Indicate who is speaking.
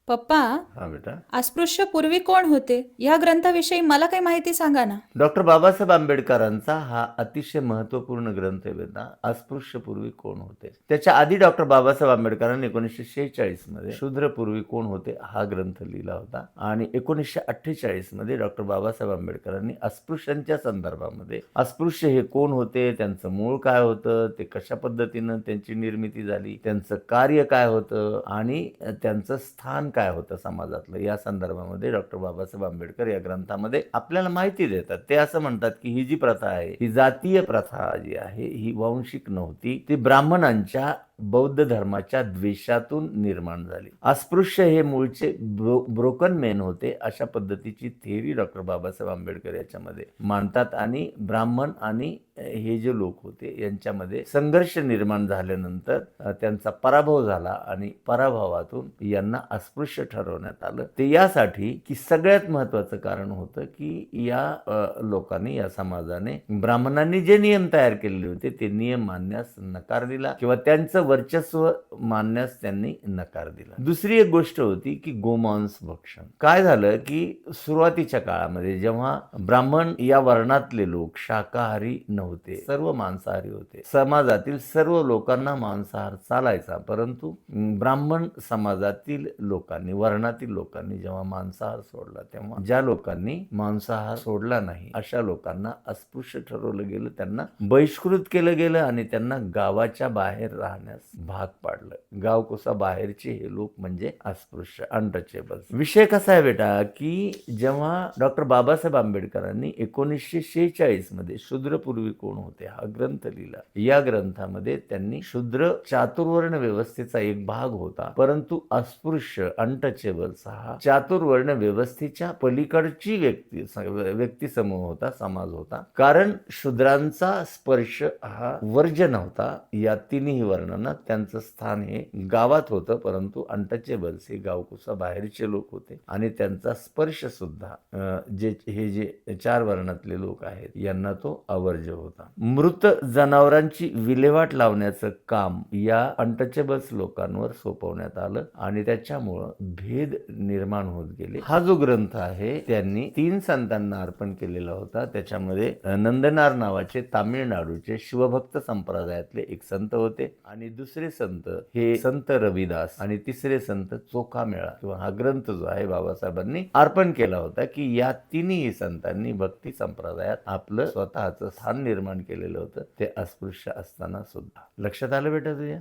Speaker 1: पप्पा,
Speaker 2: हा बेटा.
Speaker 1: अस्पृश्य पूर्वी कोण होते या ग्रंथाविषयी मला काही माहिती सांगा ना.
Speaker 2: डॉक्टर बाबासाहेब आंबेडकरांचा हा अतिशय महत्वपूर्ण ग्रंथ आहे बेटा. अस्पृश्य पूर्वी कोण होते. त्याच्या आधी डॉक्टर बाबासाहेब आंबेडकरांनी 1946 मध्ये शूद्र पूर्वी कोण होते हा ग्रंथ लिहिला होता आणि 1948 मध्ये डॉक्टर बाबासाहेब आंबेडकरांनी अस्पृश्यांच्या संदर्भामध्ये अस्पृश्य हे कोण होते, त्यांचं मूळ काय होतं, ते कशा पद्धतीनं त्यांची निर्मिती झाली, त्यांचं कार्य काय होतं आणि त्यांचं स्थान काय होतं समाजातलं, या संदर्भामध्ये डॉक्टर बाबासाहेब आंबेडकर या ग्रंथामध्ये आपल्याला माहिती देतात. ते असं म्हणतात की ही जी प्रथा आहे, ही जातीय प्रथा जी आहे, ही वांशिक नव्हती, ती ब्राह्मणांच्या बौद्ध धर्माच्या द्वेषातून निर्माण झाली. अस्पृश्य हे मूळचे ब्रोकन मेन होते, अशा पद्धतीची थेअरी डॉक्टर बाबासाहेब आंबेडकर याच्यामध्ये मांडतात आणि ब्राह्मण आणि हे जे लोक होते यांच्यामध्ये संघर्ष निर्माण झाल्यानंतर त्यांचा पराभव झाला आणि पराभवातून यांना अस्पृश्य ठरवण्यात आलं. ते यासाठी की सगळ्यात महत्वाचं कारण होतं की या लोकांनी, या समाजाने ब्राह्मणांनी जे नियम तयार केलेले होते ते नियम मानण्यास नकार दिला किंवा त्यांचं वर्चस्व मानण्यास त्यांनी नकार दिला. दुसरी एक गोष्ट होती की गोमांस भक्षण. काय झालं की सुरुवातीच्या काळामध्ये जेव्हा ब्राह्मण या वर्णातले लोक शाकाहारी नव्हते, सर्व मांसाहारी होते, समाजातील सर्व लोकांना मांसाहार चालायचा, परंतु ब्राह्मण समाजातील लोकांनी, वर्णातील लोकांनी जेव्हा मांसाहार सोडला तेव्हा ज्या लोकांनी मांसाहार सोडला नाही अशा लोकांना अस्पृश्य ठरवलं गेलं, त्यांना बहिष्कृत केलं गेलं आणि त्यांना गावाच्या बाहेर राहण्यास भाग पाडलं. गावकोसा बाहेरचे हे लोक म्हणजे अस्पृश्य, अनटचेबल. विषय कसा आहे बेटा की जेव्हा डॉक्टर बाबासाहेब आंबेडकरांनी 1946 मध्ये शूद्र पूर्वी कोण होते हा ग्रंथ लिहिला, या ग्रंथामध्ये त्यांनी शूद्र चातुर्वर्ण व्यवस्थेचा एक भाग होता, परंतु अस्पृश्य, अनटचेबल्स हा चातुर्वर्ण व्यवस्थेच्या पलीकडची व्यक्ती समूह होता, समाज होता. कारण शूद्रांचा स्पर्श हा वर्ज्य नव्हता. या तिन्ही वर्णांना त्यांचं स्थान हे गावात होतं, परंतु अनटचेबल्स हे गावकुसा बाहेरचे लोक होते आणि त्यांचा स्पर्श सुद्धा जे चार वर्णातले लोक आहेत यांना तो अवर्ज्य होता. मृत जनावरांची विल्हेवाट लावण्याचं काम या अनटचेबल्स लोकांवर सोपवण्यात आलं आणि त्याच्यामुळं भेद निर्माण होत गेले. हा जो ग्रंथ आहे त्यांनी 3 संतांना अर्पण केलेला होता. त्याच्यामध्ये नंदनार नावाचे तामिळनाडूचे शिवभक्त संप्रदायातले एक संत होते आणि दुसरे संत हे संत रविदास आणि तिसरे संत चोखामेळा, किंवा हा ग्रंथ जो आहे बाबासाहेबांनी अर्पण केला होता की या तिन्ही संतांनी भक्ती संप्रदायात आपलं स्वतःचं स्थान निर्माण केलेलं होतं, ते अस्पृश्य असताना सुद्धा. लक्षात आलं बेटा तुझ्या?